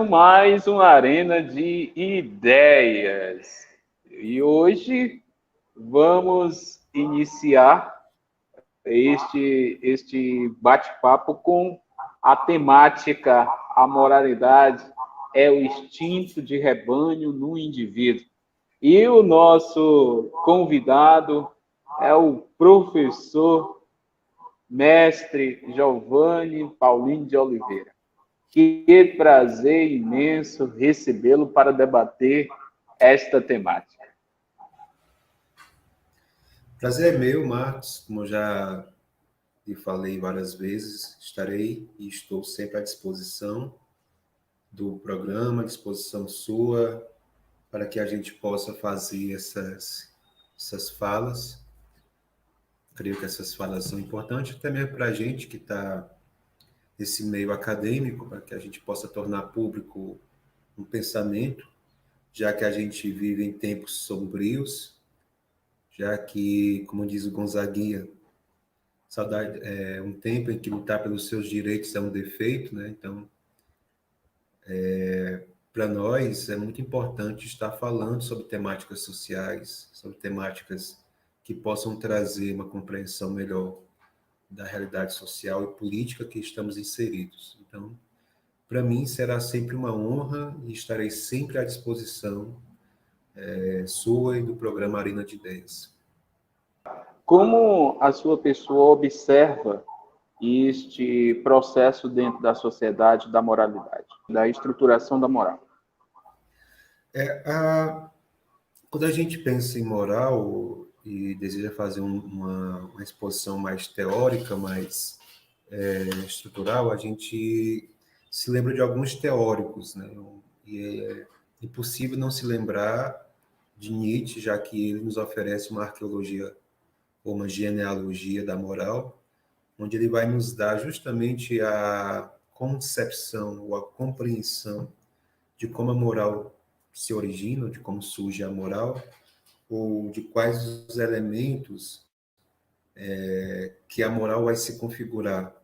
Começando mais uma arena de ideias. E hoje vamos iniciar este bate-papo com a temática: a moralidade é o instinto de rebanho no indivíduo. E o nosso convidado é o professor mestre Giovanni Paulino de Oliveira. Que prazer imenso recebê-lo para debater esta temática. Prazer é meu, Marcos. Como eu já lhe falei várias vezes, estarei e estou sempre à disposição do programa, à disposição sua, para que a gente possa fazer essas falas. Creio que essas falas são importantes também para a gente que está nesse meio acadêmico, para que a gente possa tornar público um pensamento, já que a gente vive em tempos sombrios, já que, como diz o Gonzaguinha, saudade é um tempo em que lutar pelos seus direitos é um defeito, né? Então, para nós é muito importante estar falando sobre temáticas sociais, sobre temáticas que possam trazer uma compreensão melhor da realidade social e política que estamos inseridos. Então, para mim será sempre uma honra e estarei sempre à disposição sua e do programa Arena de Ideias. Como a sua pessoa observa este processo dentro da sociedade da moralidade, da estruturação da moral? Quando a gente pensa em moral e deseja fazer uma exposição mais teórica, mais estrutural, a gente se lembra de alguns teóricos, né? E é impossível não se lembrar de Nietzsche, já que ele nos oferece uma arqueologia ou uma genealogia da moral, onde ele vai nos dar justamente a concepção ou a compreensão de como a moral se origina, de como surge a moral, ou de quais os elementos que a moral vai se configurar.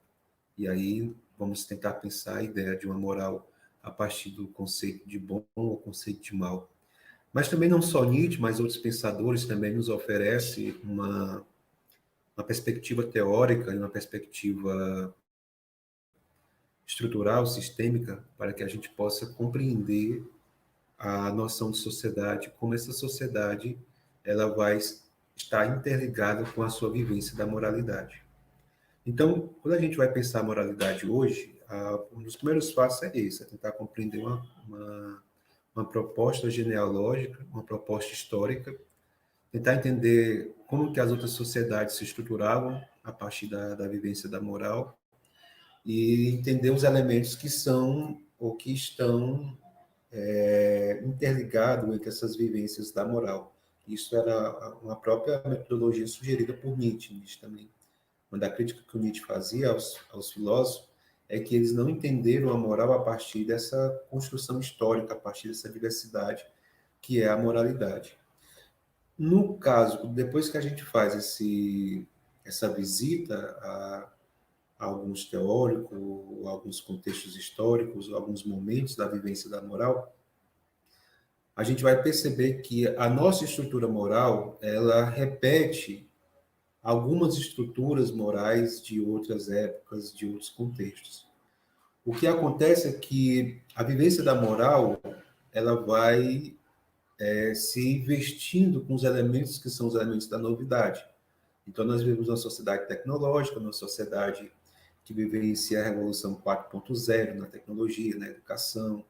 E aí vamos tentar pensar a ideia de uma moral a partir do conceito de bom ou conceito de mal. Mas também não só Nietzsche, mas outros pensadores também nos oferecem uma perspectiva teórica e uma perspectiva estrutural, sistêmica, para que a gente possa compreender a noção de sociedade, como essa sociedade ela vai estar interligada com a sua vivência da moralidade. Então, quando a gente vai pensar a moralidade hoje, um dos primeiros passos é esse, é tentar compreender uma proposta genealógica, uma proposta histórica, tentar entender como que as outras sociedades se estruturavam a partir da vivência da moral e entender os elementos que são ou que estão interligados entre essas vivências da moral. Isso era uma própria metodologia sugerida por Nietzsche. Nietzsche também, uma da crítica que o Nietzsche fazia aos filósofos é que eles não entenderam a moral a partir dessa construção histórica, a partir dessa diversidade que é a moralidade. No caso, depois que a gente faz essa visita a alguns teóricos, alguns contextos históricos, alguns momentos da vivência da moral, a gente vai perceber que a nossa estrutura moral, ela repete algumas estruturas morais de outras épocas, de outros contextos. O que acontece é que a vivência da moral, ela vai se investindo com os elementos que são os elementos da novidade. Então, nós vivemos uma sociedade tecnológica, uma sociedade que vivencia a Revolução 4.0 na tecnologia, na educação,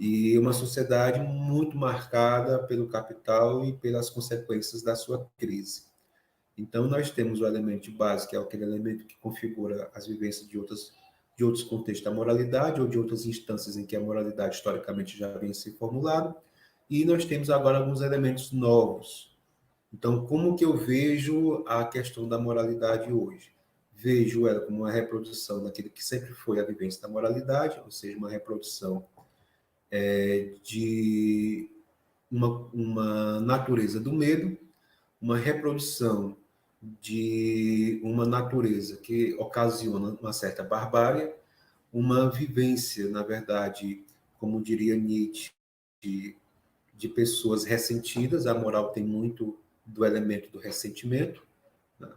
e uma sociedade muito marcada pelo capital e pelas consequências da sua crise. Então, nós temos o elemento básico, que é aquele elemento que configura as vivências de outros contextos da moralidade ou de outras instâncias em que a moralidade historicamente já vem se formulada, e nós temos agora alguns elementos novos. Então, como que eu vejo a questão da moralidade hoje? Vejo ela como uma reprodução daquilo que sempre foi a vivência da moralidade, ou seja, uma reprodução de uma natureza do medo, uma reprodução de uma natureza que ocasiona uma certa barbárie, uma vivência, na verdade, como diria Nietzsche, de pessoas ressentidas. A moral tem muito do elemento do ressentimento, né?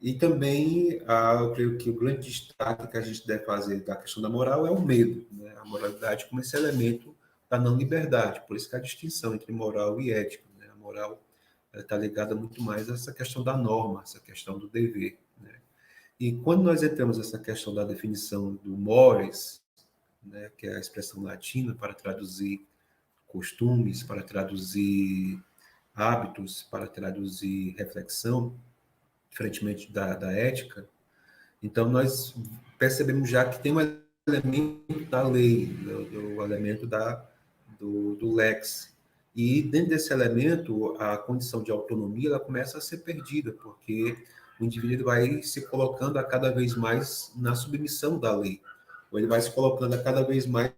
E também, eu creio que o grande destaque que a gente deve fazer da questão da moral é o medo, né? A moralidade como esse elemento da não liberdade, por isso que a distinção entre moral e ética, né? A moral está ligada muito mais a essa questão da norma, essa questão do dever, né? E quando nós entramos nessa questão da definição do mores, né, que é a expressão latina para traduzir costumes, para traduzir hábitos, para traduzir reflexão, diferentemente da ética, então nós percebemos já que tem um elemento da lei, do elemento do lex. E dentro desse elemento, a condição de autonomia ela começa a ser perdida, porque o indivíduo vai se colocando a cada vez mais na submissão da lei, ou ele vai se colocando a cada vez mais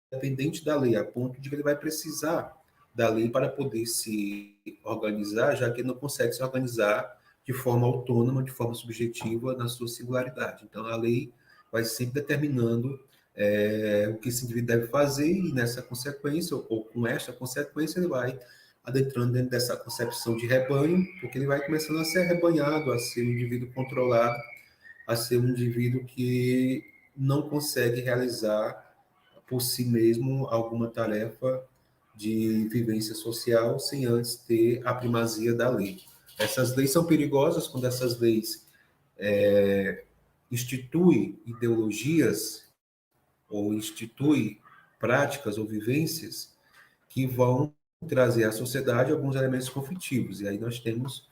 dependente da lei, a ponto de que ele vai precisar da lei para poder se organizar, já que ele não consegue se organizar de forma autônoma, de forma subjetiva, na sua singularidade. Então, a lei vai sempre determinando o que esse indivíduo deve fazer, e nessa consequência, ou com esta consequência, ele vai adentrando dentro dessa concepção de rebanho, porque ele vai começando a ser arrebanhado, a ser um indivíduo controlado, a ser um indivíduo que não consegue realizar por si mesmo alguma tarefa de vivência social sem antes ter a primazia da lei. Essas leis são perigosas quando essas leis instituem ideologias ou instituem práticas ou vivências que vão trazer à sociedade alguns elementos conflitivos. E aí nós temos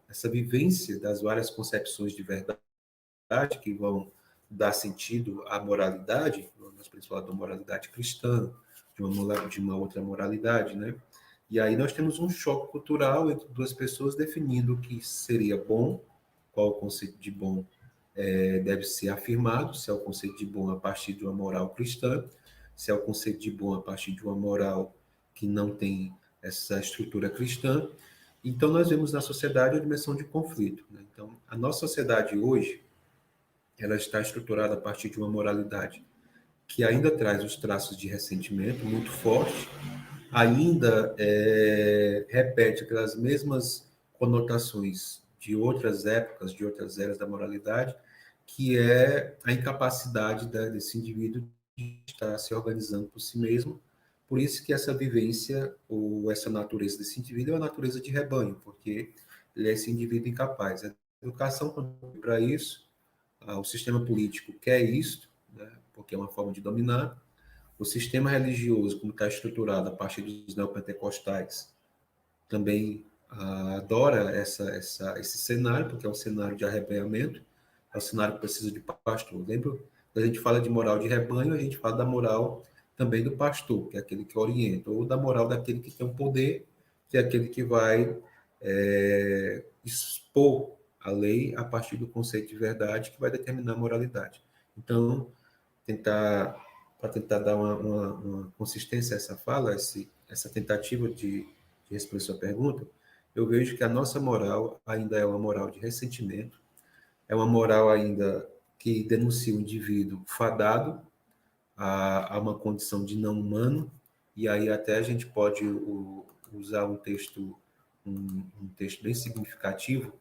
essa vivência das várias concepções de verdade que vão dar sentido à moralidade. Nós podemos falar da moralidade cristã, de uma outra moralidade, né? E aí nós temos um choque cultural entre duas pessoas definindo o que seria bom, qual o conceito de bom deve ser afirmado, se é o conceito de bom a partir de uma moral cristã, se é o conceito de bom a partir de uma moral que não tem essa estrutura cristã. Então nós vemos na sociedade a dimensão de conflito, né? Então a nossa sociedade hoje ela está estruturada a partir de uma moralidade que ainda traz os traços de ressentimento muito forte, ainda repete aquelas mesmas conotações de outras épocas, de outras eras da moralidade, que é a incapacidade desse indivíduo de estar se organizando por si mesmo. Por isso que essa vivência, ou essa natureza desse indivíduo é uma natureza de rebanho, porque ele é esse indivíduo incapaz. A educação contribui para isso, o sistema político quer isso, né, porque é uma forma de dominar. O sistema religioso, como está estruturado a partir dos neopentecostais, também adora esse cenário, porque é um cenário de arrebanhamento, é um cenário que precisa de pastor. Lembra? Quando a gente fala de moral de rebanho, a gente fala da moral também do pastor, que é aquele que orienta, ou da moral daquele que tem o poder, que é aquele que vai expor a lei a partir do conceito de verdade, que vai determinar a moralidade. Então, para tentar dar uma consistência a essa fala, essa tentativa de responder a sua pergunta, eu vejo que a nossa moral ainda é uma moral de ressentimento, é uma moral ainda que denuncia o indivíduo fadado a uma condição de não humano, e aí até a gente pode usar um texto bem significativo,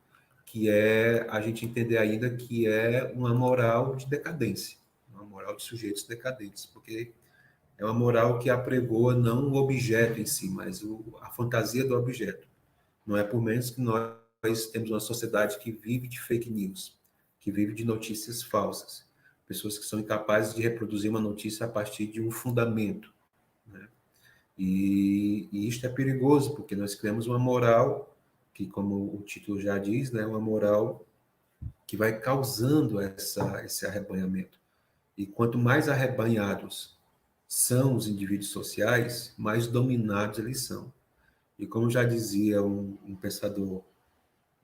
que é a gente entender ainda que é uma moral de decadência, uma moral de sujeitos decadentes, porque é uma moral que apregoa não o objeto em si, mas a fantasia do objeto. Não é por menos que nós temos uma sociedade que vive de fake news, que vive de notícias falsas, pessoas que são incapazes de reproduzir uma notícia a partir de um fundamento, né? E isto é perigoso, porque nós criamos uma moral que, como o título já diz, né, uma moral que vai causando esse arrebanhamento. E quanto mais arrebanhados são os indivíduos sociais, mais dominados eles são. E como já dizia um pensador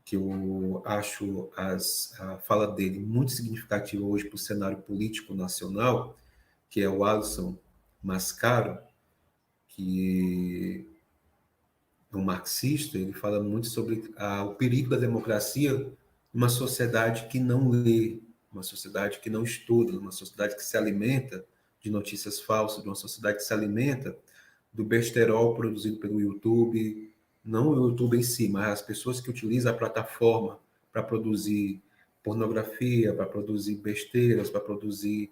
que eu acho a fala dele muito significativa hoje para o cenário político nacional, que é o Alisson Mascaro, que é um marxista, ele fala muito sobre o perigo da democracia numa sociedade que não lê, uma sociedade que não estuda, uma sociedade que se alimenta de notícias falsas, de uma sociedade que se alimenta do besterol produzido pelo YouTube, não o YouTube em si, mas as pessoas que utilizam a plataforma para produzir pornografia, para produzir besteiras, para produzir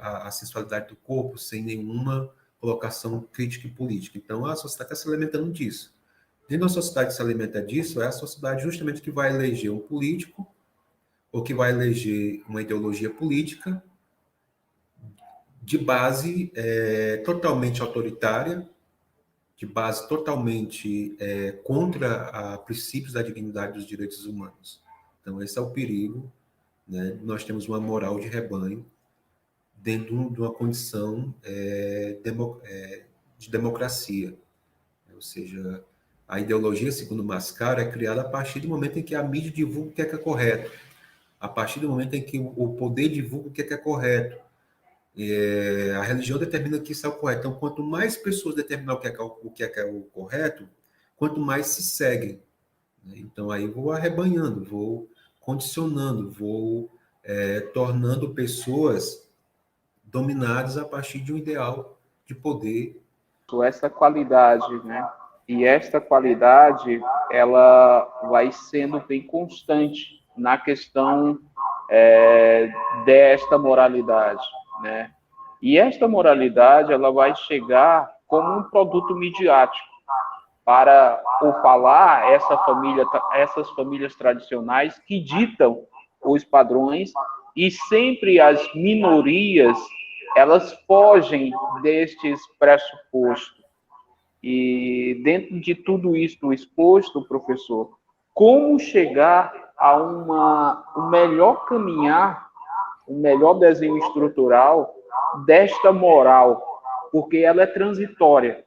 a sensualidade do corpo sem nenhuma colocação crítica e política. Então, a sociedade está se alimentando disso. Dentro da sociedade que se alimenta disso, é a sociedade justamente que vai eleger um político ou que vai eleger uma ideologia política de base totalmente autoritária, de base totalmente contra princípios da dignidade dos direitos humanos. Então, esse é o perigo, né? Nós temos uma moral de rebanho dentro de uma condição de democracia. Ou seja, a ideologia, segundo Mascaro, é criada a partir do momento em que a mídia divulga o que é correto, a partir do momento em que o poder divulga o que é correto. A religião determina que isso é o correto. Então, quanto mais pessoas determinam o que é o correto, quanto mais se seguem. Então, aí vou arrebanhando, vou condicionando, vou tornando pessoas dominadas a partir de um ideal de poder. Essa qualidade, né? E esta qualidade, ela vai sendo bem constante na questão desta moralidade, né? E esta moralidade, ela vai chegar como um produto midiático para o falar essas famílias tradicionais que ditam os padrões, e sempre as minorias elas fogem destes pressupostos. E dentro de tudo isso exposto, professor, como chegar a um melhor caminhar, um melhor desenho estrutural desta moral, porque ela é transitória,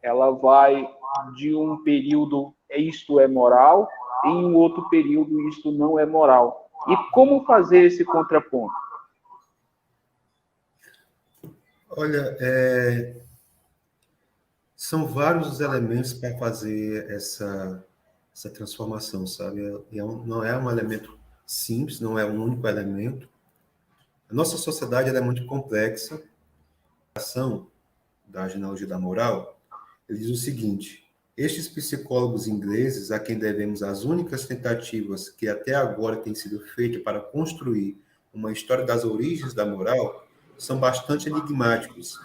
ela vai de um período isto é moral, em um outro período isto não é moral. E como fazer esse contraponto? Olha, são vários os elementos para fazer essa transformação, sabe? Não é um elemento simples, não é um único elemento. A nossa sociedade ela é muito complexa. A ação da genealogia da moral, ele diz o seguinte: estes psicólogos ingleses, a quem devemos as únicas tentativas que até agora têm sido feitas para construir uma história das origens da moral, são bastante enigmáticos.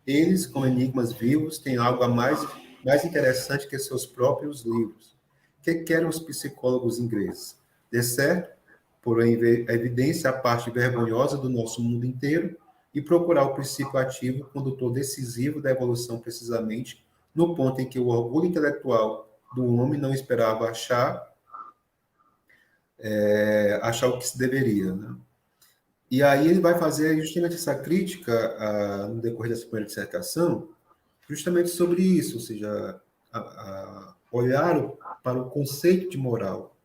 Eles, como enigmas vivos, têm algo mais interessante que seus próprios livros. O que querem os psicólogos ingleses? De certo, por a evidência a parte vergonhosa do nosso mundo inteiro e procurar o princípio ativo, condutor decisivo da evolução, precisamente no ponto em que o orgulho intelectual do homem não esperava achar o que se deveria, né? E aí ele vai fazer justamente essa crítica no decorrer dessa primeira dissertação, justamente sobre isso, ou seja, olhar para o conceito de moral,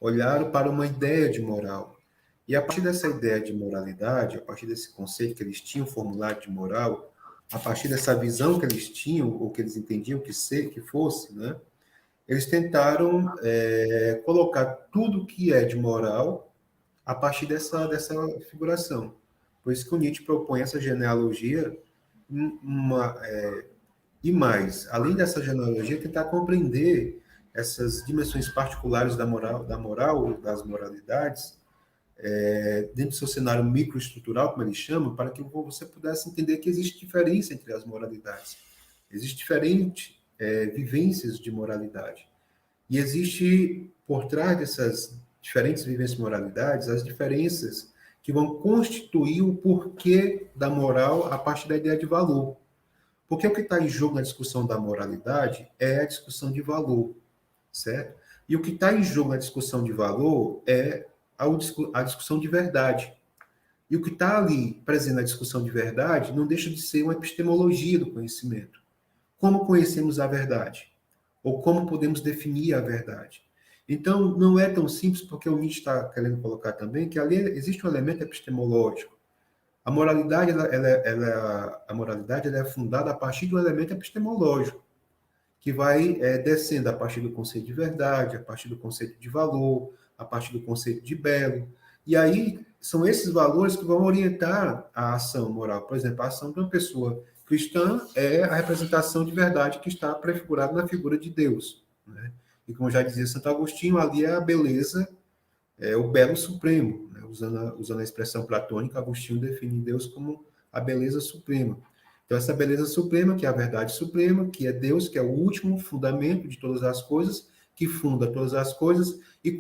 olhar para uma ideia de moral. E a partir dessa ideia de moralidade, a partir desse conceito que eles tinham formulado de moral, a partir dessa visão que eles tinham, ou que eles entendiam que fosse, né, eles tentaram colocar tudo que é de moral a partir dessa figuração. Por isso que o Nietzsche propõe essa genealogia, e mais, além dessa genealogia, tentar compreender essas dimensões particulares da moral, das moralidades, dentro do seu cenário microestrutural, como ele chama, para que você pudesse entender que existe diferença entre as moralidades. Existem diferentes vivências de moralidade. E existe, por trás dessas diferentes vivências e moralidades, as diferenças que vão constituir o porquê da moral a partir da ideia de valor. Porque o que está em jogo na discussão da moralidade é a discussão de valor, certo? E o que está em jogo na discussão de valor é a discussão de verdade. E o que está ali presente na discussão de verdade não deixa de ser uma epistemologia do conhecimento. Como conhecemos a verdade? Ou como podemos definir a verdade? Então, não é tão simples, porque o Nietzsche está querendo colocar também que ali existe um elemento epistemológico. A moralidade, a moralidade ela é fundada a partir de um elemento epistemológico, que vai descendo a partir do conceito de verdade, a partir do conceito de valor, a partir do conceito de belo. E aí são esses valores que vão orientar a ação moral. Por exemplo, a ação de uma pessoa cristã é a representação de verdade que está prefigurada na figura de Deus, né? E como já dizia Santo Agostinho, ali é a beleza, é o belo supremo, né? Usando a expressão platônica, Agostinho define Deus como a beleza suprema. Então, essa beleza suprema, que é a verdade suprema, que é Deus, que é o último fundamento de todas as coisas, que funda todas as coisas e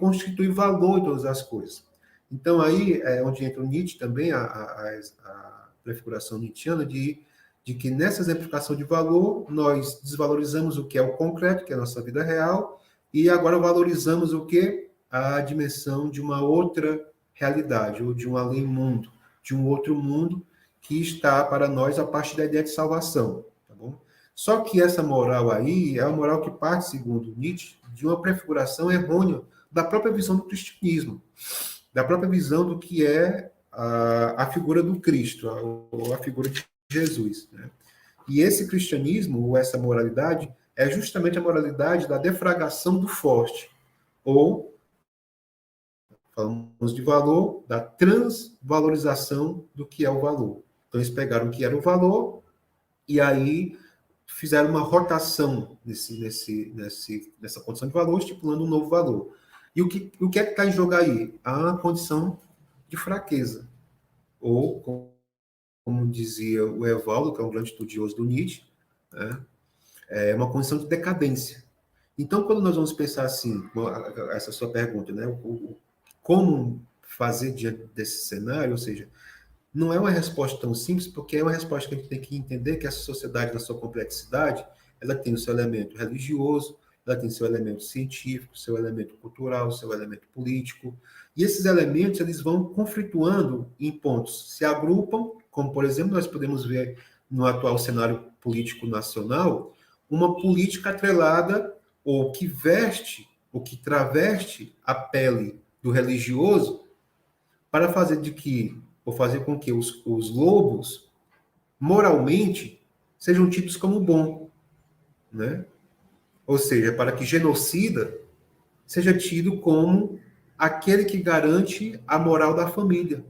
valor em todas as coisas. Então, aí é onde entra o Nietzsche também, a prefiguração nietzschiana de que nessa exemplificação de valor, nós desvalorizamos o que é o concreto, que é a nossa vida real, e agora valorizamos o que? A dimensão de uma outra realidade, ou de um além-mundo, de um outro mundo que está para nós a partir da ideia de salvação. Tá bom? Só que essa moral aí é a moral que parte, segundo Nietzsche, de uma prefiguração errônea da própria visão do cristianismo, da própria visão do que é a figura do Cristo, ou a figura de Jesus. Né? E esse cristianismo, ou essa moralidade, é justamente a moralidade da defragação do forte, ou, falamos de valor, da transvalorização do que é o valor. Então, eles pegaram o que era o valor e aí fizeram uma rotação nessa condição de valor, estipulando um novo valor. E o que é que está em jogo aí? A condição de fraqueza. Ou, como dizia o Evaldo, que é um grande estudioso do Nietzsche, né? É uma condição de decadência. Então, quando nós vamos pensar assim, essa sua pergunta, né? Como fazer diante desse cenário, ou seja, não é uma resposta tão simples, porque é uma resposta que a gente tem que entender que essa sociedade, na sua complexidade, ela tem o seu elemento religioso, ela tem seu elemento científico, seu elemento cultural, seu elemento político, e esses elementos eles vão conflituando em pontos, se agrupam, como, por exemplo, nós podemos ver no atual cenário político nacional, uma política atrelada ou que veste, ou que traveste a pele do religioso para fazer de que ou fazer com que os lobos, moralmente, sejam tidos como bom, né? Ou seja, para que genocida seja tido como aquele que garante a moral da família.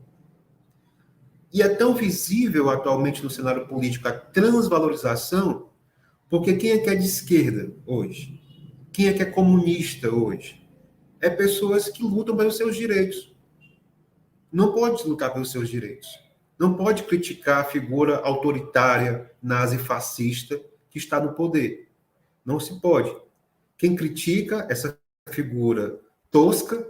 E é tão visível atualmente no cenário político a transvalorização, porque quem é que é de esquerda hoje? Quem é que é comunista hoje? É pessoas que lutam pelos seus direitos. Não pode lutar pelos seus direitos. Não pode criticar a figura autoritária, nazi-fascista que está no poder. Não se pode. Quem critica essa figura tosca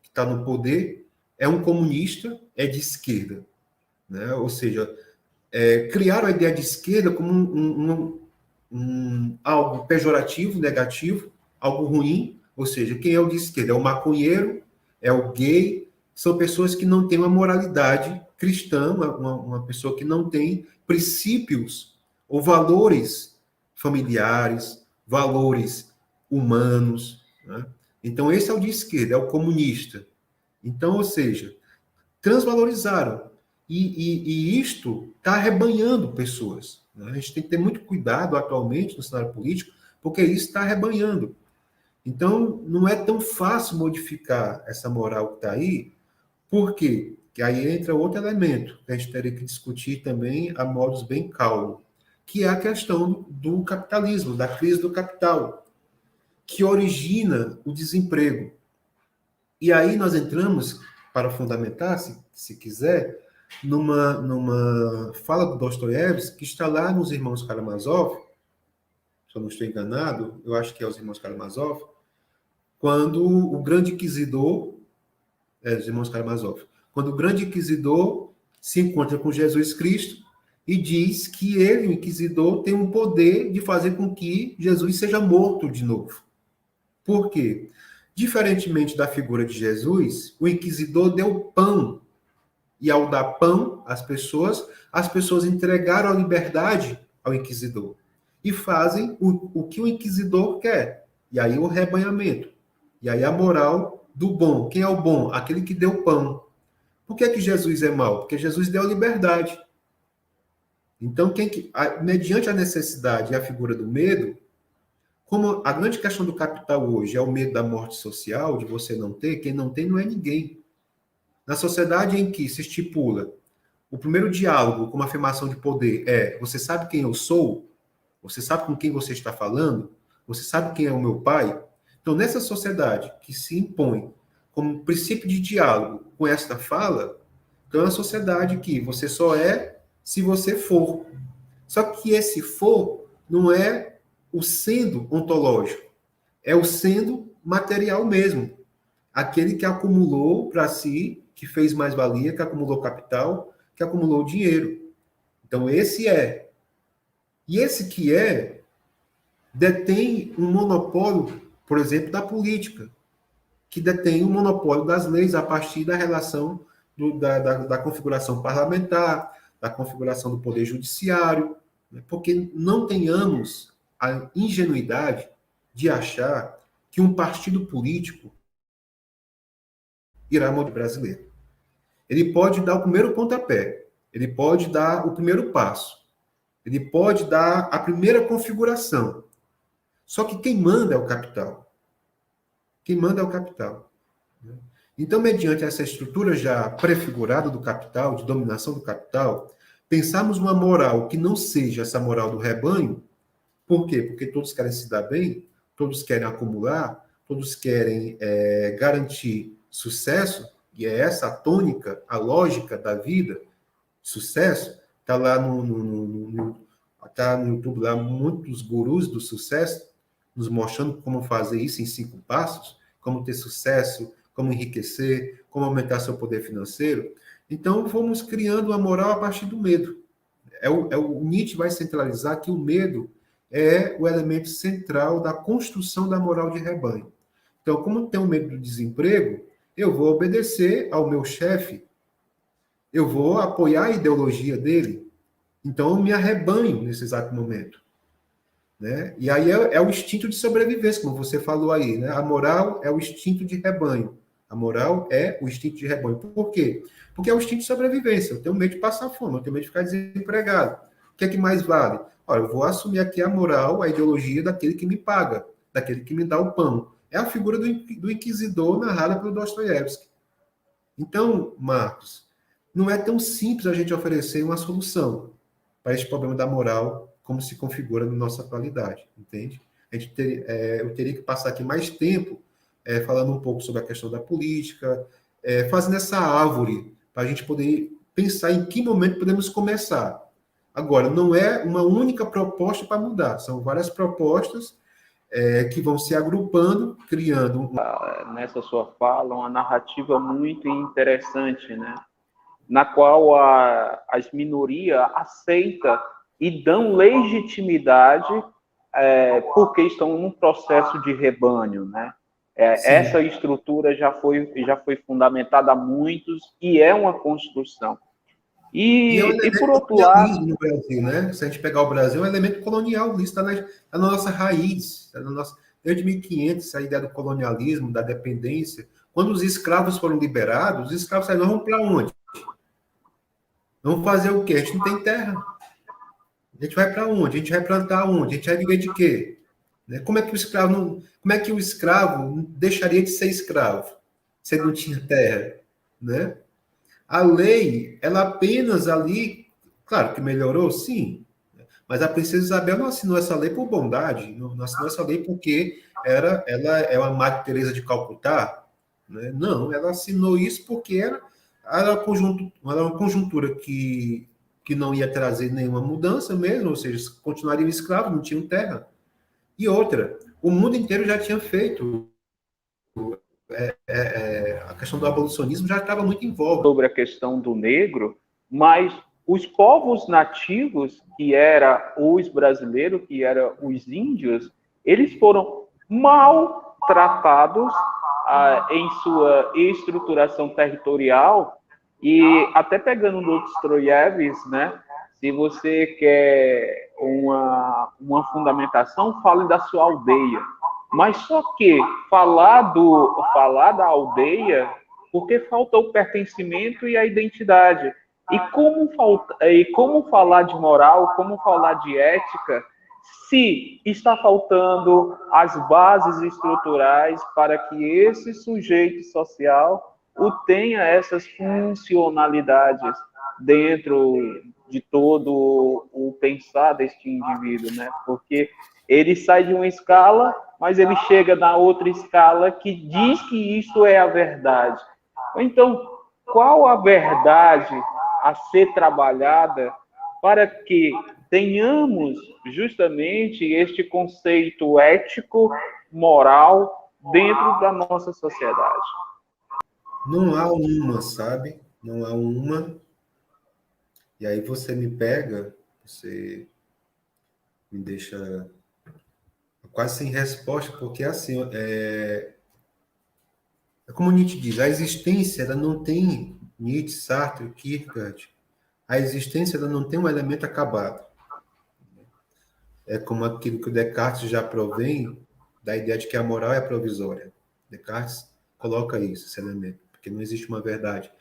que está no poder é um comunista, é de esquerda. Né? Ou seja, criaram a ideia de esquerda como algo pejorativo, negativo, algo ruim. Ou seja, quem é o de esquerda? É o maconheiro, é o gay, são pessoas que não têm uma moralidade cristã, uma pessoa que não tem princípios ou valores familiares, valores humanos. Né? Então, esse é o de esquerda, é o comunista. Então, ou seja, transvalorizaram. E isto está arrebanhando pessoas. Né? A gente tem que ter muito cuidado atualmente no cenário político, porque isso está arrebanhando. Então, não é tão fácil modificar essa moral que está aí. Por quê? Que aí entra outro elemento que a gente teria que discutir também a modos bem calmo, que é a questão do capitalismo, da crise do capital, que origina o desemprego. E aí nós entramos, para fundamentar, se quiser, numa fala do Dostoiévski, que está lá nos Irmãos Karamazov, se eu não estou enganado, eu acho que é os Irmãos Karamazov, quando o grande inquisidor, os Irmãos Karamazov, quando o grande inquisidor se encontra com Jesus Cristo e diz que ele, o inquisidor, tem o poder de fazer com que Jesus seja morto de novo. Por quê? Diferentemente da figura de Jesus, o inquisidor deu pão. E ao dar pão às pessoas entregaram a liberdade ao inquisidor. E fazem o que o inquisidor quer. E aí o rebanhamento. E aí a moral do bom. Quem é o bom? Aquele que deu pão. Por que Jesus é mau? Porque Jesus deu a liberdade. Então, mediante a necessidade e a figura do medo, como a grande questão do capital hoje é o medo da morte social, de você não ter, quem não tem não é ninguém. Na sociedade em que se estipula o primeiro diálogo como afirmação de poder é: você sabe quem eu sou? Você sabe com quem você está falando? Você sabe quem é o meu pai? Então, nessa sociedade que se impõe como princípio de diálogo com esta fala, então é uma sociedade que você só é se você for. Só que esse for não é o sendo ontológico, é o sendo material mesmo. Aquele que acumulou para si, que fez mais-valia, que acumulou capital, que acumulou dinheiro. Então, esse é. E esse que é, detém um monopólio, por exemplo, da política, que detém um monopólio das leis a partir da relação da configuração parlamentar, da configuração do poder judiciário, né? Porque não tenhamos a ingenuidade de achar que um partido político irá mudar o brasileiro. Ele pode dar o primeiro pontapé, ele pode dar o primeiro passo, ele pode dar a primeira configuração. Só que quem manda é o capital. Quem manda é o capital. Então, mediante essa estrutura já prefigurada do capital, de dominação do capital, pensarmos uma moral que não seja essa moral do rebanho. Por quê? Porque todos querem se dar bem, todos querem acumular, todos querem garantir sucesso, e é essa a tônica, a lógica da vida. Sucesso, está lá tá no YouTube, lá muitos gurus do sucesso, nos mostrando como fazer isso em 5 passos, como ter sucesso, como enriquecer, como aumentar seu poder financeiro. Então, fomos criando uma moral a partir do medo. O Nietzsche vai centralizar que o medo é o elemento central da construção da moral de rebanho. Então, como eu tenho medo do desemprego, eu vou obedecer ao meu chefe, eu vou apoiar a ideologia dele, então eu me arrebanho nesse exato momento. Né? E aí é o instinto de sobrevivência, como você falou aí. Né? A moral é o instinto de rebanho. A moral é o instinto de rebanho. Por quê? Porque é o instinto de sobrevivência. Eu tenho medo de passar fome, eu tenho medo de ficar desempregado. O que é que mais vale? Olha, eu vou assumir aqui a moral, a ideologia daquele que me paga, daquele que me dá o pão. É a figura do inquisidor narrada pelo Dostoiévski. Então, Marcos, não é tão simples a gente oferecer uma solução para esse problema da moral como se configura na nossa atualidade, entende? Eu teria que passar aqui mais tempo falando um pouco sobre a questão da política, fazendo essa árvore para a gente poder pensar em que momento podemos começar. Agora, não é uma única proposta para mudar, são várias propostas que vão se agrupando, criando... Nessa sua fala, uma narrativa muito interessante, né? Na qual as minorias aceitam e dão legitimidade porque estão num processo de rebanho, né? Essa estrutura já foi fundamentada há muitos e é uma construção. E é um E elemento por outro colonialismo lado... no Brasil, né? Se a gente pegar o Brasil, é um elemento colonial, isso está na nossa raiz, tá na nossa, desde 1500, a ideia do colonialismo, da dependência. Quando os escravos foram liberados, os escravos saíram, vamos para onde? Vamos fazer o quê? A gente não tem terra. A gente vai para onde? A gente vai plantar onde? A gente vai viver de quê? Né? Como é que o escravo deixaria de ser escravo se ele não tinha terra? Né? A lei, ela apenas ali, claro que melhorou, sim, mas a princesa Isabel não assinou essa lei por bondade, não assinou essa lei porque ela é uma Madre Teresa de Calcutá, né? Não, ela assinou isso porque era uma conjuntura que não ia trazer nenhuma mudança mesmo, ou seja, continuariam escravos, não tinham terra. E outra, o mundo inteiro já tinha feito a questão do abolicionismo já estava muito em voga. Sobre a questão do negro, mas os povos nativos, que eram os brasileiros, que eram os índios, eles foram mal tratados em sua estruturação territorial, e até pegando no Dostoiévski, né? Se você quer uma fundamentação, fale da sua aldeia. Mas só que falar da aldeia, porque falta o pertencimento e a identidade. E como falar de moral, como falar de ética, se está faltando as bases estruturais para que esse sujeito social tenha essas funcionalidades dentro de todo o pensar deste indivíduo, né? Porque ele sai de uma escala, mas ele chega na outra escala que diz que isso é a verdade. Então, qual a verdade a ser trabalhada para que tenhamos justamente este conceito ético, moral, dentro da nossa sociedade? Não há uma, sabe? Não há uma. E aí você me pega, você me deixa quase sem resposta, porque assim, é como Nietzsche diz, a existência ela não tem, Nietzsche, Sartre, Kierkegaard, a existência ela não tem um elemento acabado. É como aquilo que o Descartes já provém da ideia de que a moral é provisória. Descartes coloca isso, esse elemento, porque não existe uma verdade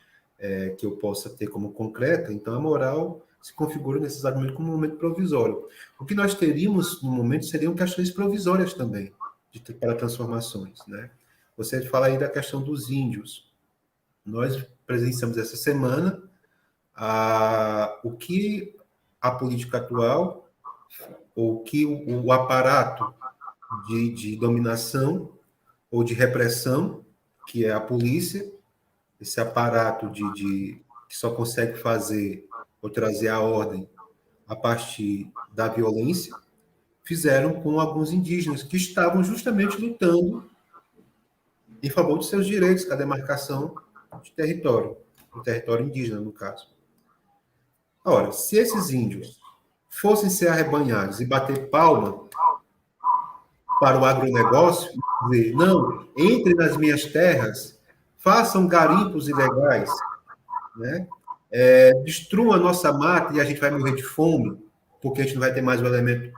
que eu possa ter como concreta, então a moral se configura necessariamente como um momento provisório. O que nós teríamos no momento seriam questões provisórias também, para transformações, né? Você fala aí da questão dos índios. Nós presenciamos essa semana o que a política atual, ou que o aparato de dominação ou de repressão, que é a polícia, esse aparato que só consegue fazer ou trazer a ordem a partir da violência, fizeram com alguns indígenas que estavam justamente lutando em favor de seus direitos, com a demarcação de território, do território indígena, no caso. Ora, se esses índios fossem ser arrebanhados e bater palma para o agronegócio, dizer, não, entre nas minhas terras, façam garimpos ilegais, né? Destruam a nossa mata e a gente vai morrer de fome, porque a gente não vai ter mais o elemento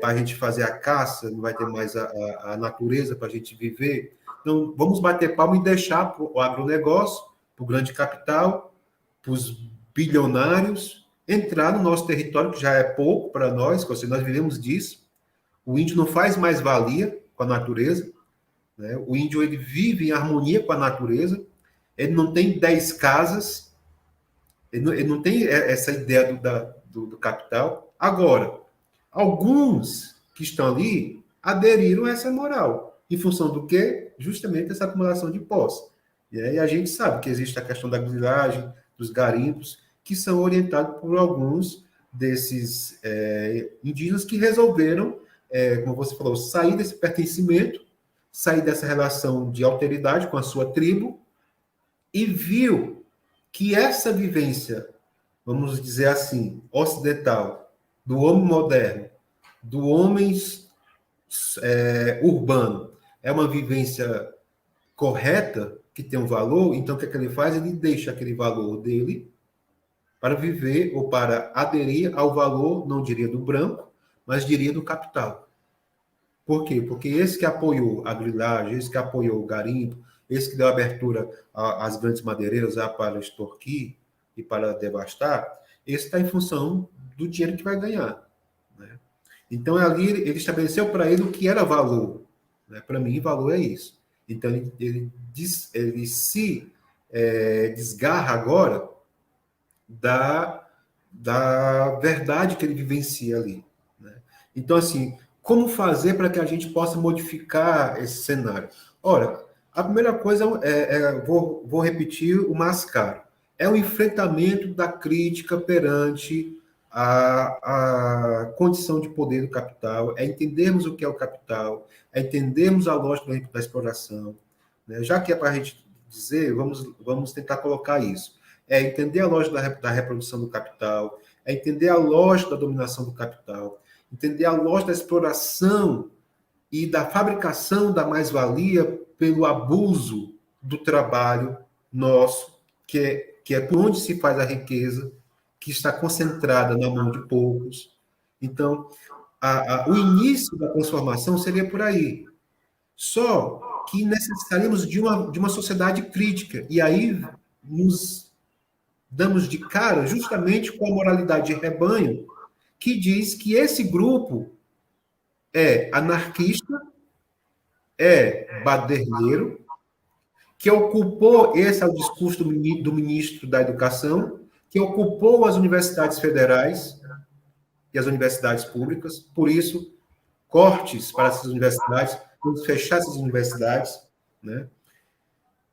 para a gente fazer a caça, não vai ter mais a natureza para a gente viver. Então, vamos bater palma e deixar para o agronegócio, para o grande capital, para os bilionários, entrar no nosso território, que já é pouco para nós, porque nós vivemos disso. O índio não faz mais valia com a natureza, né? O índio ele vive em harmonia com a natureza, ele não tem 10 casas, ele não tem essa ideia do capital. Agora, alguns que estão ali aderiram a essa moral. Em função do quê? Justamente essa acumulação de posse. E aí a gente sabe que existe a questão da grilagem, dos garimpos, que são orientados por alguns desses indígenas que resolveram, como você falou, sair desse pertencimento, sair dessa relação de alteridade com a sua tribo e viu que essa vivência, vamos dizer assim, ocidental, do homem moderno, do homem urbano, é uma vivência correta, que tem um valor, então o que é que ele faz? Ele deixa aquele valor dele para viver ou para aderir ao valor, não diria do branco, mas diria do capital. Por quê? Porque esse que apoiou a grilagem, esse que apoiou o garimpo, esse que deu abertura às grandes madeireiras para extorquir e para devastar, esse está em função do dinheiro que vai ganhar. Né? Então, ali ele estabeleceu para ele o que era valor. Né? Para mim, valor é isso. Então, ele se desgarra agora da verdade que ele vivencia ali. Né? Então, assim, como fazer para que a gente possa modificar esse cenário? Ora, a primeira coisa vou repetir o mais caro, é o enfrentamento da crítica perante a condição de poder do capital, é entendermos o que é o capital, é entendermos a lógica da exploração. Né? Já que é para a gente dizer, vamos tentar colocar isso. É entender a lógica da reprodução do capital, é entender a lógica da dominação do capital, entender a lógica da exploração e da fabricação da mais-valia pelo abuso do trabalho nosso, que é por onde se faz a riqueza, que está concentrada na mão de poucos. Então, o início da transformação seria por aí. Só que necessitaríamos de uma sociedade crítica. E aí nos damos de cara justamente com a moralidade de rebanho, que diz que esse grupo é anarquista, é baderneiro, que ocupou, esse é o discurso do ministro da Educação, que ocupou as universidades federais e as universidades públicas, por isso, cortes para essas universidades, vamos fechar essas universidades, né?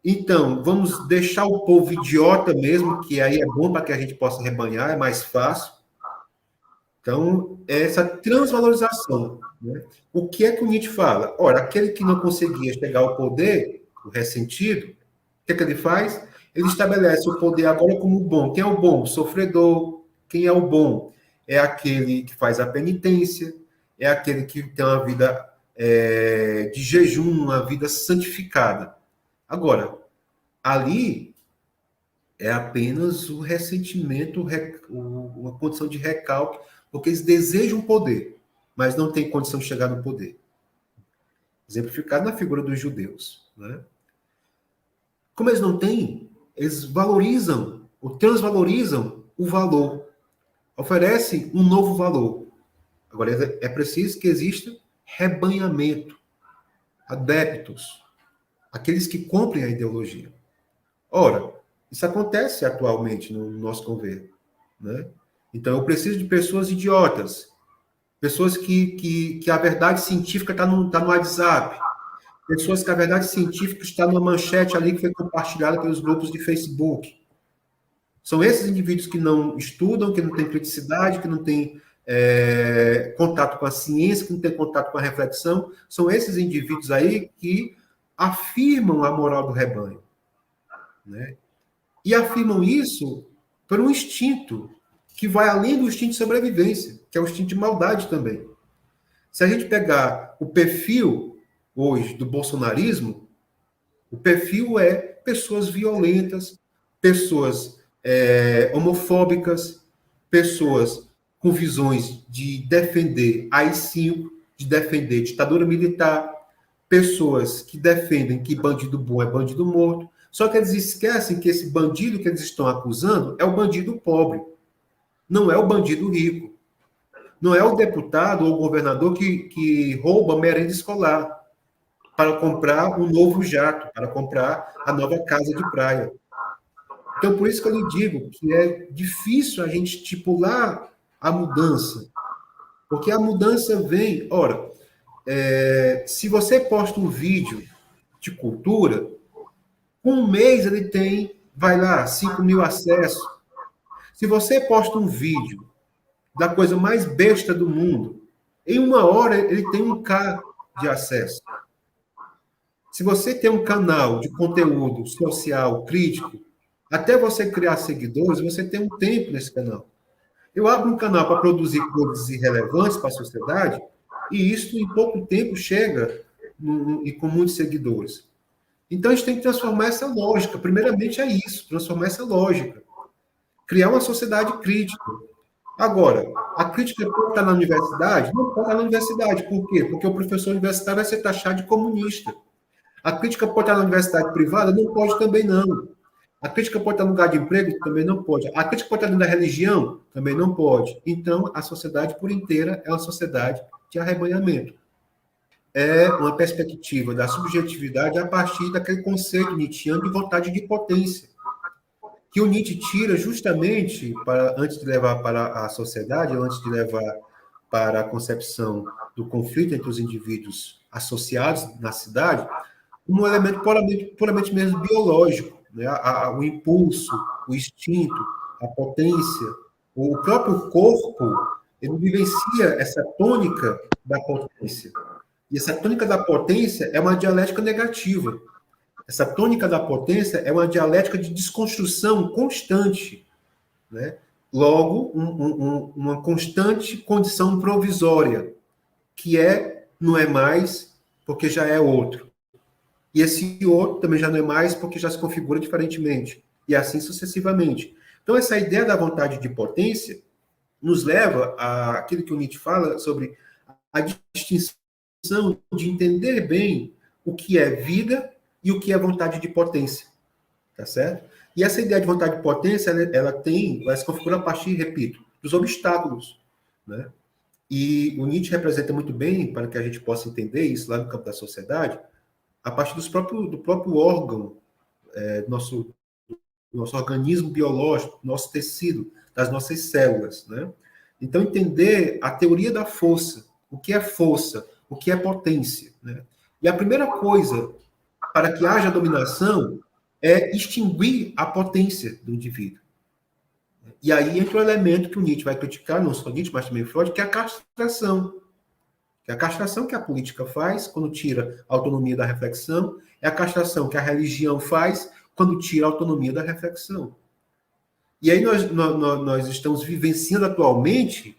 Então, vamos deixar o povo idiota mesmo, que aí é bom para que a gente possa rebanhar, é mais fácil. Então, essa transvalorização, né? O que é que o Nietzsche fala? Ora, aquele que não conseguia chegar ao poder, o ressentido, o que é que ele faz? Ele estabelece o poder agora como bom. Quem é o bom? O sofredor. Quem é o bom? É aquele que faz a penitência, é aquele que tem uma vida de jejum, uma vida santificada. Agora, ali é apenas o ressentimento, uma condição de recalque, porque eles desejam poder, mas não têm condição de chegar no poder. Exemplificado na figura dos judeus, né? Como eles não têm, eles valorizam, ou transvalorizam o valor, oferecem um novo valor. Agora, é preciso que exista rebanhamento, adeptos, aqueles que comprem a ideologia. Ora, isso acontece atualmente no nosso governo, né? Então, eu preciso de pessoas idiotas, pessoas que a verdade científica está no WhatsApp, pessoas que a verdade científica está numa manchete ali que foi compartilhada pelos grupos de Facebook. São esses indivíduos que não estudam, que não têm criticidade, que não têm contato com a ciência, que não têm contato com a reflexão. São esses indivíduos aí que afirmam a moral do rebanho, né? E afirmam isso por um instinto que vai além do instinto de sobrevivência, que é o instinto de maldade também. Se a gente pegar o perfil hoje do bolsonarismo, o perfil é pessoas violentas, pessoas homofóbicas, pessoas com visões de defender AI-5, de defender ditadura militar, pessoas que defendem que bandido bom é bandido morto. Só que eles esquecem que esse bandido que eles estão acusando é o bandido pobre, não é o bandido rico. Não é o deputado ou o governador que rouba merenda escolar para comprar um novo jato, para comprar a nova casa de praia. Então, por isso que eu lhe digo que é difícil a gente estipular a mudança, porque a mudança vem... Ora, se você posta um vídeo de cultura, com um mês ele tem, vai lá, 5.000 acessos. Se você posta um vídeo da coisa mais besta do mundo, em 1 hora ele tem 1K de acesso. Se você tem um canal de conteúdo social, crítico, até você criar seguidores, você tem um tempo nesse canal. Eu abro um canal para produzir coisas irrelevantes para a sociedade, e isso em pouco tempo chega e com muitos seguidores. Então a gente tem que transformar essa lógica. Primeiramente é isso, transformar essa lógica. Criar uma sociedade crítica. Agora, a crítica pode estar na universidade? Não pode estar na universidade. Por quê? Porque o professor universitário vai ser taxado de comunista. A crítica pode estar na universidade privada? Não pode também, não. A crítica pode estar no lugar de emprego? Também não pode. A crítica pode estar dentro da religião? Também não pode. Então, a sociedade por inteira é uma sociedade de arrebanhamento. É uma perspectiva da subjetividade a partir daquele conceito nietzschiano de vontade de potência, que o Nietzsche tira justamente antes de levar para a sociedade, antes de levar para a concepção do conflito entre os indivíduos associados na cidade, um elemento puramente mesmo biológico, né? O impulso, o instinto, a potência, o próprio corpo, ele vivencia essa tônica da potência. E essa tônica da potência é uma dialética negativa. Essa tônica da potência é uma dialética de desconstrução constante, né? Logo, uma constante condição provisória, que não é mais porque já é outro. E esse outro também já não é mais porque já se configura diferentemente. E assim sucessivamente. Então, essa ideia da vontade de potência nos leva àquilo que o Nietzsche fala sobre a distinção de entender bem o que é vida e o que é vontade de potência. Tá certo? E essa ideia de vontade de potência, vai se configurar a partir, repito, dos obstáculos, né? E o Nietzsche representa muito bem, para que a gente possa entender isso lá no campo da sociedade, a partir do próprio órgão nosso organismo biológico, nosso tecido, das nossas células, né? Então, entender a teoria da força, o que é potência, né? E a primeira coisa para que haja dominação é extinguir a potência do indivíduo. E aí entra o elemento que o Nietzsche vai criticar, não só Nietzsche, mas também Freud, que é a castração. Que é a castração que a política faz quando tira a autonomia da reflexão, é a castração que a religião faz quando tira a autonomia da reflexão. E aí nós estamos vivenciando atualmente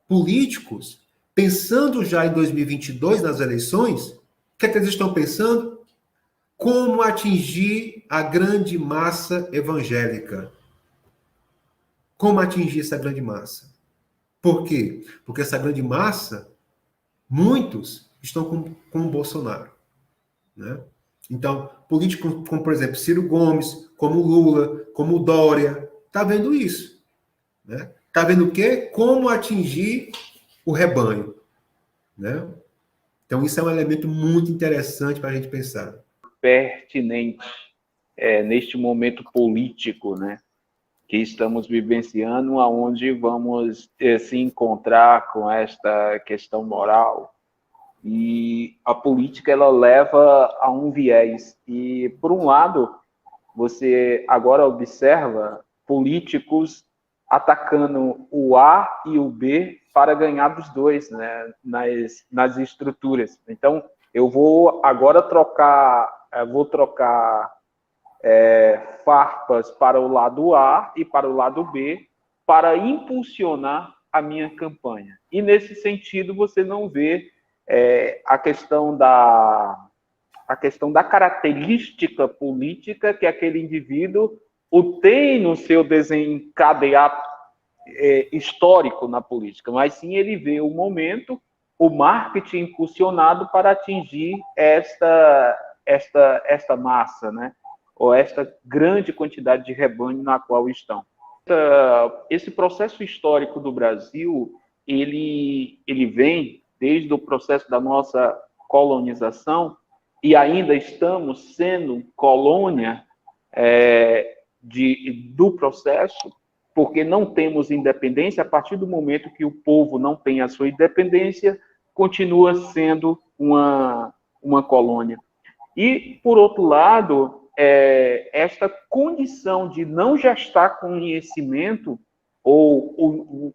políticos pensando já em 2022, nas eleições, o que é que eles estão pensando? Como atingir a grande massa evangélica. Como atingir essa grande massa? Por quê? Porque essa grande massa, muitos estão com o Bolsonaro. Né? Então, políticos como, por exemplo, Ciro Gomes, como Lula, como Dória, está vendo isso. Né? Está vendo o quê? Como atingir o rebanho. Né? Então, isso é um elemento muito interessante para a gente pensar. Pertinente neste momento político, né, que estamos vivenciando, aonde vamos se encontrar com esta questão moral. E a política, ela leva a um viés. E, por um lado, você agora observa políticos atacando o A e o B para ganhar dos dois, né, nas estruturas. Então, eu vou agora trocar farpas para o lado A e para o lado B para impulsionar a minha campanha. E, nesse sentido, você não vê a questão da característica política que aquele indivíduo o tem no seu desencadear histórico na política, mas sim ele vê o momento, o marketing impulsionado para atingir esta massa, né? Ou esta grande quantidade de rebanho na qual estão. Esse processo histórico do Brasil, ele vem desde o processo da nossa colonização, e ainda estamos sendo colônia do processo, porque não temos independência. A partir do momento que o povo não tem a sua independência, continua sendo uma colônia. E, por outro lado, esta condição de não gestar conhecimento,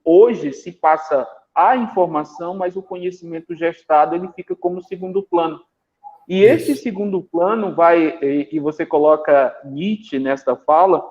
hoje se passa a informação, mas o conhecimento gestado ele fica como segundo plano. E esse segundo plano e você coloca Nietzsche nesta fala,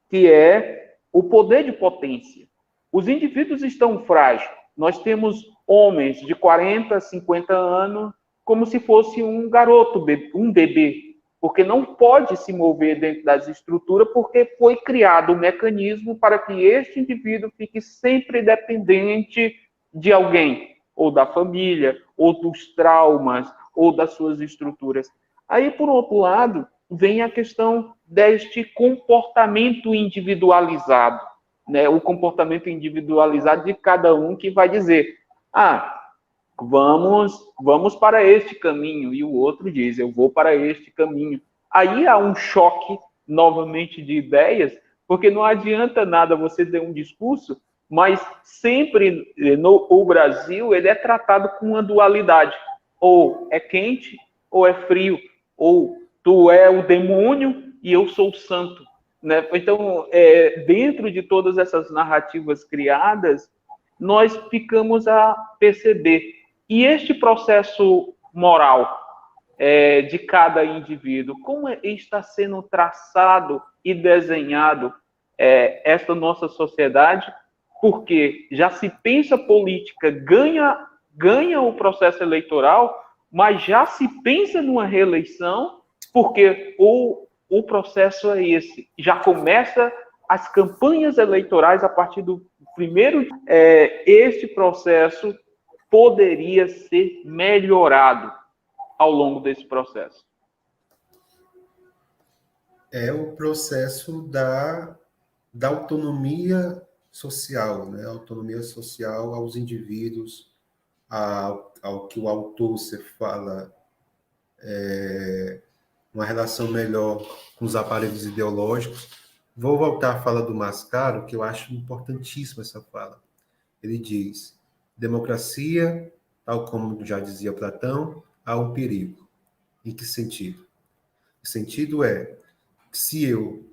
que é o poder de potência. Os indivíduos estão frágeis. Nós temos homens de 40, 50 anos como se fosse um garoto, um bebê, porque não pode se mover dentro das estruturas, porque foi criado um mecanismo para que este indivíduo fique sempre dependente de alguém, ou da família, ou dos traumas, ou das suas estruturas. Aí, por outro lado, vem a questão deste comportamento individualizado, né? O comportamento individualizado de cada um que vai dizer, vamos para este caminho, e o outro diz, eu vou para este caminho. Aí há um choque, novamente, de ideias, porque não adianta nada você ter um discurso, mas sempre o Brasil ele é tratado com uma dualidade, ou é quente ou é frio, ou tu é o demônio e eu sou o santo. Né? Então, dentro de todas essas narrativas criadas, nós ficamos a perceber. E este processo moral de cada indivíduo, como está sendo traçado e desenhado esta nossa sociedade? Porque já se pensa política, ganha o processo eleitoral, mas já se pensa numa reeleição, porque o processo é esse. Já começa as campanhas eleitorais a partir do primeiro. Este processo poderia ser melhorado ao longo desse processo. É o processo da autonomia social, né? Autonomia social aos indivíduos, ao que o autor se fala uma relação melhor com os aparelhos ideológicos. Vou voltar à fala do Mascaro, que eu acho importantíssima essa fala. Ele diz: democracia, tal como já dizia Platão, há um perigo. Em que sentido? O sentido é que se eu,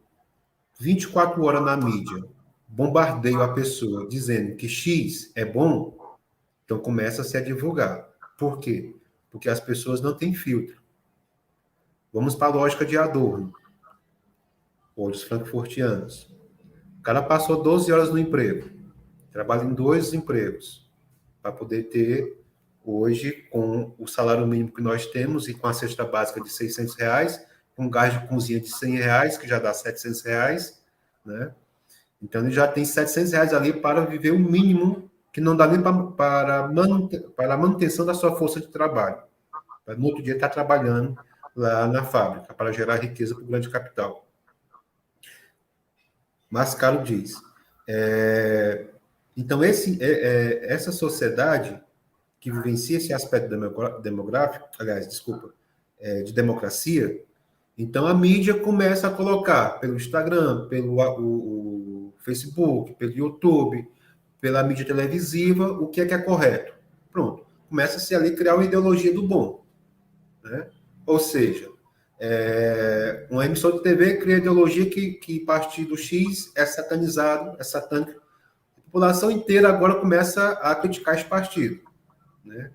24 horas na mídia, bombardeio a pessoa dizendo que X é bom, então começa-se a divulgar. Por quê? Porque as pessoas não têm filtro. Vamos para a lógica de Adorno, ou dos frankfurtianos. O cara passou 12 horas no emprego, trabalha em 2 empregos, para poder ter, hoje, com o salário mínimo que nós temos e com a cesta básica de R$ 600, com gás de cozinha de R$ 100, que já dá R$ 700, né? Então, ele já tem R$ 700 ali para viver o mínimo, que não dá nem para a manutenção da sua força de trabalho. No outro dia, está trabalhando lá na fábrica, para gerar riqueza para o grande capital. Mascaro diz, então, essa sociedade que vivencia esse aspecto demográfico, aliás, desculpa, de democracia, então a mídia começa a colocar pelo Instagram, pelo o Facebook, pelo YouTube, pela mídia televisiva, o que é correto. Pronto. Começa-se ali a criar uma ideologia do bom. Né? Ou seja, uma emissora de TV cria ideologia que partido X é satanizado, é satânico. A população inteira agora começa a criticar esse partido. Né?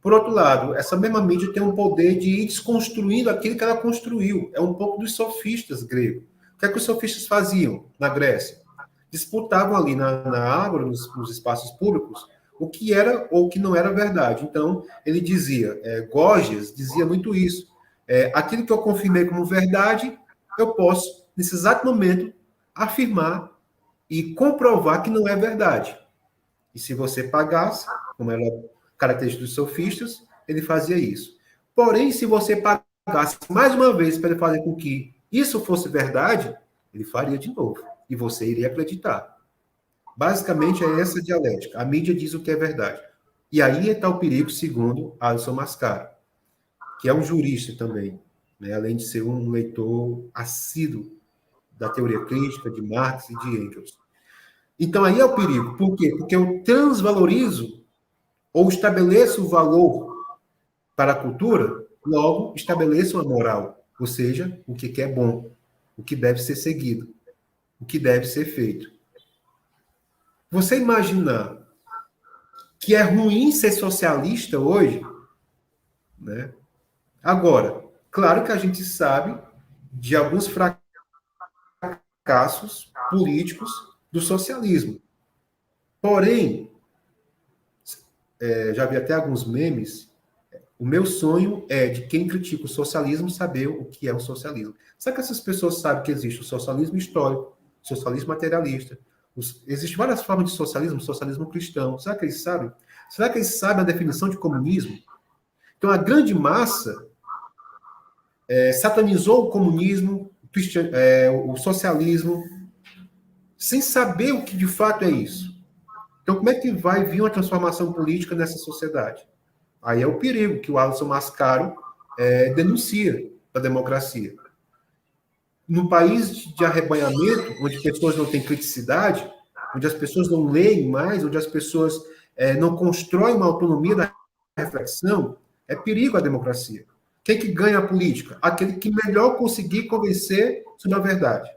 Por outro lado, essa mesma mídia tem um poder de ir desconstruindo aquilo que ela construiu. É um pouco dos sofistas gregos. O que é que os sofistas faziam na Grécia? Disputavam ali na ágora, nos espaços públicos, o que era ou o que não era verdade. Então, ele dizia, Gorgias dizia muito isso. Aquilo que eu confirmei como verdade, eu posso, nesse exato momento, afirmar e comprovar que não é verdade. E se você pagasse, como era característica dos sofistas, ele fazia isso. Porém, se você pagasse mais uma vez para ele fazer com que isso fosse verdade, ele faria de novo. E você iria acreditar. Basicamente, é essa dialética. A mídia diz o que é verdade. E aí está o perigo, segundo Alisson Mascaro, que é um jurista também, né? Além de ser um leitor assíduo da teoria crítica, de Marx e de Engels. Então, aí é o perigo. Por quê? Porque eu transvalorizo ou estabeleço o valor para a cultura, logo estabeleço a moral, ou seja, o que é bom, o que deve ser seguido, o que deve ser feito. Você imaginar que é ruim ser socialista hoje, né? Agora, claro que a gente sabe de alguns fracassos políticos do socialismo. Porém, já vi até alguns memes, o meu sonho é de quem critica o socialismo saber o que é o socialismo. Será que essas pessoas sabem que existe o socialismo histórico, o socialismo materialista? Existem várias formas de socialismo, socialismo cristão. Será que eles sabem? Será que eles sabem a definição de comunismo? Então, a grande massa satanizou o comunismo, o socialismo, sem saber o que de fato é isso. Então, como é que vai vir uma transformação política nessa sociedade? Aí é o perigo que o Alisson Mascaro denuncia da democracia. Num país de arrebanhamento, onde pessoas não têm criticidade, onde as pessoas não leem mais, onde as pessoas não constroem uma autonomia da reflexão, é perigo a democracia. Quem que ganha a política? Aquele que melhor conseguir convencer sobre a verdade.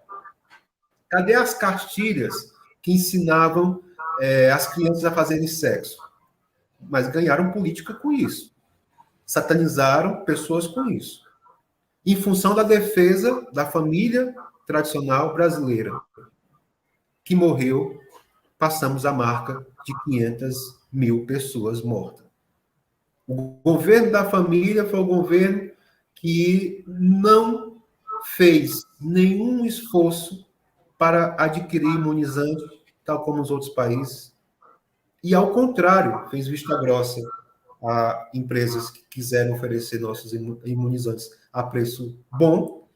Cadê as cartilhas que ensinavam as crianças a fazerem sexo? Mas ganharam política com isso. Satanizaram pessoas com isso. Em função da defesa da família tradicional brasileira, que morreu, passamos a marca de 500 mil pessoas mortas. O governo da família foi o governo que não fez nenhum esforço para adquirir imunizante, tal como os outros países. E, ao contrário, fez vista grossa a empresas que quiseram oferecer nossos imunizantes a preço bom,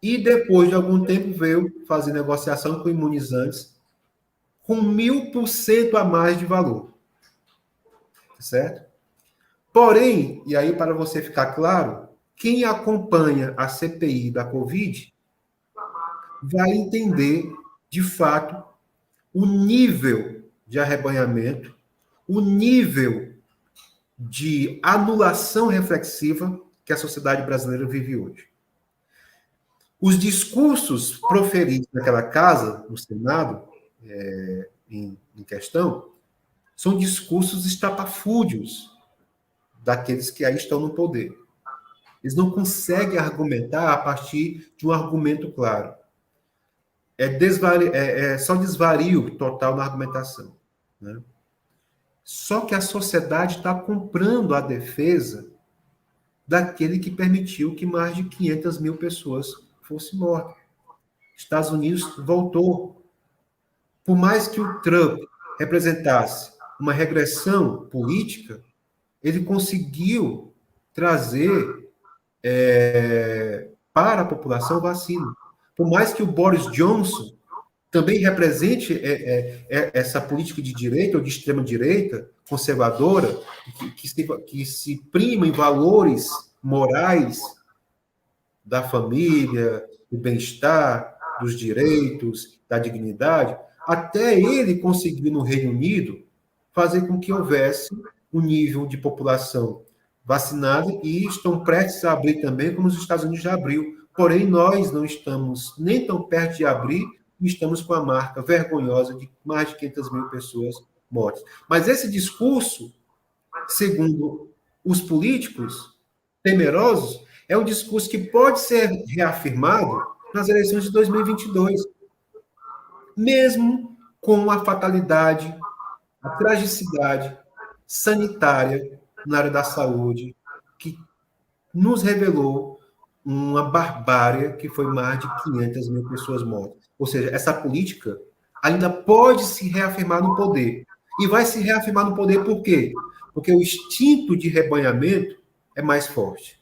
e depois de algum tempo veio fazer negociação com imunizantes com 1000% a mais de valor. Certo? Porém, e aí para você ficar claro, quem acompanha a CPI da Covid vai entender, de fato, o nível de arrebanhamento, o nível de anulação reflexiva que a sociedade brasileira vive hoje. Os discursos proferidos naquela casa, no Senado, em questão, são discursos estapafúrdios daqueles que aí estão no poder. Eles não conseguem argumentar a partir de um argumento claro. É só desvario total na argumentação. Né? Só que a sociedade está comprando a defesa daquele que permitiu que mais de 500 mil pessoas fossem mortas. Estados Unidos voltou. Por mais que o Trump representasse uma regressão política, ele conseguiu trazer para a população vacina. Por mais que o Boris Johnson também represente essa política de direita ou de extrema-direita, conservadora, que se prima em valores morais da família, do bem-estar, dos direitos, da dignidade, até ele conseguiu, no Reino Unido, fazer com que houvesse um nível de população vacinada e estão prestes a abrir também, como os Estados Unidos já abriu. Porém, nós não estamos nem tão perto de abrir e estamos com a marca vergonhosa de mais de 500 mil pessoas mortas. Mas esse discurso, segundo os políticos temerosos, é um discurso que pode ser reafirmado nas eleições de 2022, mesmo com a fatalidade, a tragicidade sanitária na área da saúde, que nos revelou uma barbárie que foi mais de 500 mil pessoas mortas. Ou seja, essa política ainda pode se reafirmar no poder. E vai se reafirmar no poder por quê? Porque o instinto de rebanhamento é mais forte.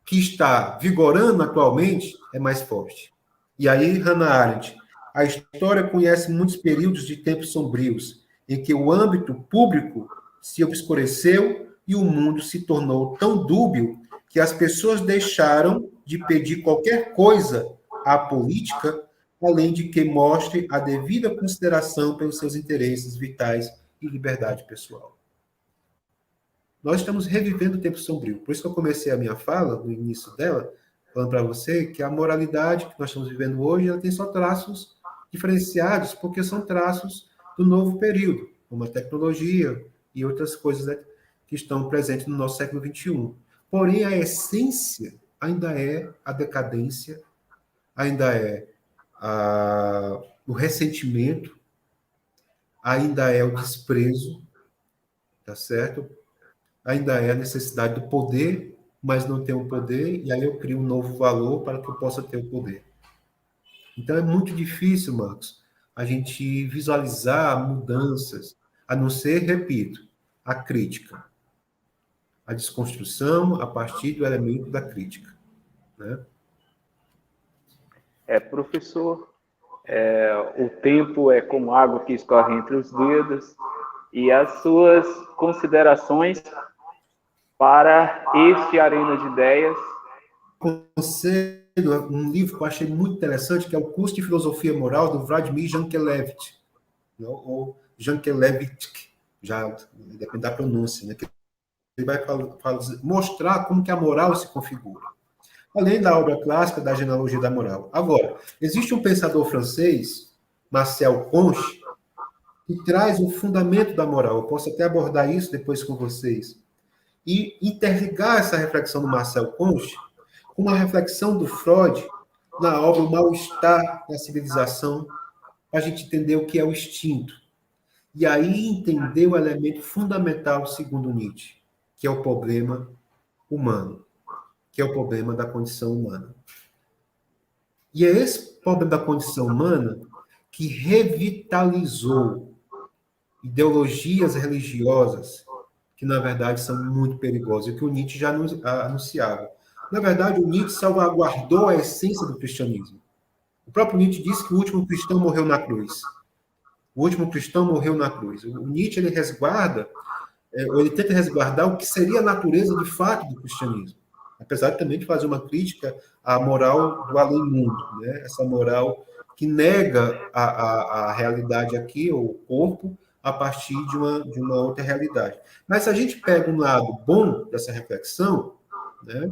O que está vigorando atualmente é mais forte. E aí, Hannah Arendt, a história conhece muitos períodos de tempos sombrios, em que o âmbito público se obscureceu e o mundo se tornou tão dúbio que as pessoas deixaram de pedir qualquer coisa à política, além de que mostre a devida consideração pelos seus interesses vitais e liberdade pessoal. Nós estamos revivendo o tempo sombrio. Por isso que eu comecei a minha fala, no início dela, falando para você que a moralidade que nós estamos vivendo hoje, ela tem só traços diferenciados, porque são traços do novo período, como a tecnologia e outras coisas, né, que estão presentes no nosso século XXI. Porém, a essência ainda é a decadência, ainda é o ressentimento, ainda é o desprezo, tá certo? Ainda é a necessidade do poder, mas não ter o poder, e aí eu crio um novo valor para que eu possa ter o poder. Então é muito difícil, Marcos, a gente visualizar mudanças, a não ser, repito, a crítica. A desconstrução a partir do elemento da crítica. Né? Professor, o tempo é como água que escorre entre os dedos, e as suas considerações para este Arena de Ideias. Conselho, um livro que eu achei muito interessante, que é o Curso de Filosofia Moral, do Vladimir Jankelevich, ou Jankelevich, já depende da pronúncia, né? Ele vai mostrar como que a moral se configura. Além da obra clássica da genealogia da moral. Agora, existe um pensador francês, Marcel Conche, que traz o fundamento da moral. Eu posso até abordar isso depois com vocês. E interligar essa reflexão do Marcel Conche com uma reflexão do Freud na obra O Mal-Estar da Civilização, para a gente entender o que é o instinto. E aí entender o elemento fundamental, segundo Nietzsche, que é o problema humano, que é o problema da condição humana. E é esse problema da condição humana que revitalizou ideologias religiosas que, na verdade, são muito perigosas, e que o Nietzsche já anunciava. Na verdade, o Nietzsche salvaguardou a essência do cristianismo. O próprio Nietzsche disse que o último cristão morreu na cruz. O último cristão morreu na cruz. O Nietzsche ele resguarda ou ele tenta resguardar o que seria a natureza de fato do cristianismo. Apesar também de fazer uma crítica à moral do além-mundo, né? Essa moral que nega a realidade aqui, ou o corpo, a partir de uma outra realidade. Mas se a gente pega um lado bom dessa reflexão, né,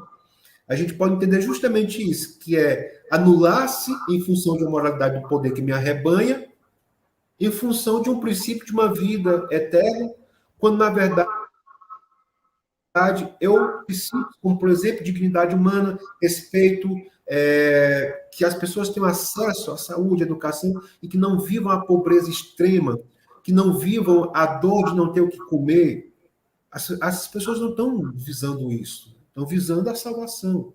a gente pode entender justamente isso, que é anular-se em função de uma moralidade do poder que me arrebanha, em função de um princípio de uma vida eterna, quando, na verdade, eu preciso, como, por exemplo, dignidade humana, respeito, que as pessoas tenham acesso à saúde, à educação, e que não vivam a pobreza extrema, que não vivam a dor de não ter o que comer. As pessoas não estão visando isso, estão visando a salvação.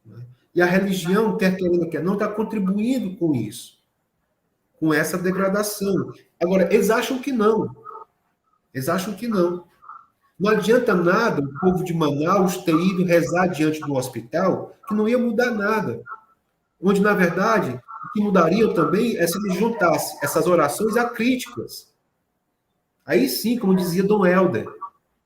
Né? E a religião, quer querendo, quer não, está contribuindo com isso, com essa degradação. Agora, eles acham que não. Eles acham que não. Não adianta nada o povo de Manaus ter ido rezar diante do hospital, que não ia mudar nada. Onde, na verdade, o que mudaria também é se ele juntasse essas orações a críticas. Aí sim, como dizia Dom Helder.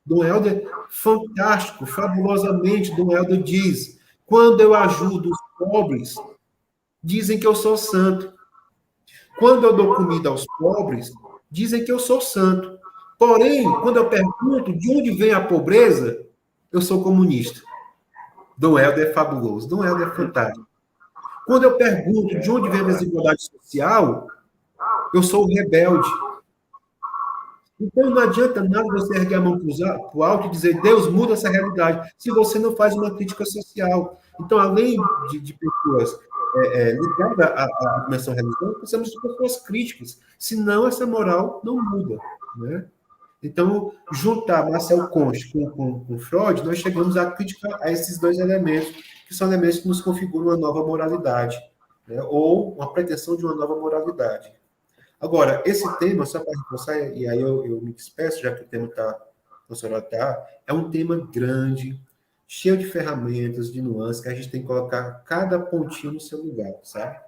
Dom Helder, fantástico, fabulosamente, Dom Helder diz: quando eu ajudo os pobres, dizem que eu sou santo. Quando eu dou comida aos pobres, dizem que eu sou santo. Porém, quando eu pergunto de onde vem a pobreza, eu sou comunista. Dom Helder é fabuloso, Dom Helder é fantástico. Quando eu pergunto de onde vem a desigualdade social, eu sou o rebelde. Então não adianta nada você erguer a mão para o alto e dizer Deus muda essa realidade, se você não faz uma crítica social. Então, além de pessoas ligadas à dimensão religiosa, precisamos de pessoas críticas, senão essa moral não muda. Né? Então, juntar Marcel Conte com Freud, nós chegamos à crítica a esses dois elementos, que são elementos que nos configuram uma nova moralidade, né? Ou uma pretensão de uma nova moralidade. Agora, esse tema, só para reforçar, e aí eu me despeço, já que o tema está, é um tema grande, cheio de ferramentas, de nuances, que a gente tem que colocar cada pontinho no seu lugar, sabe?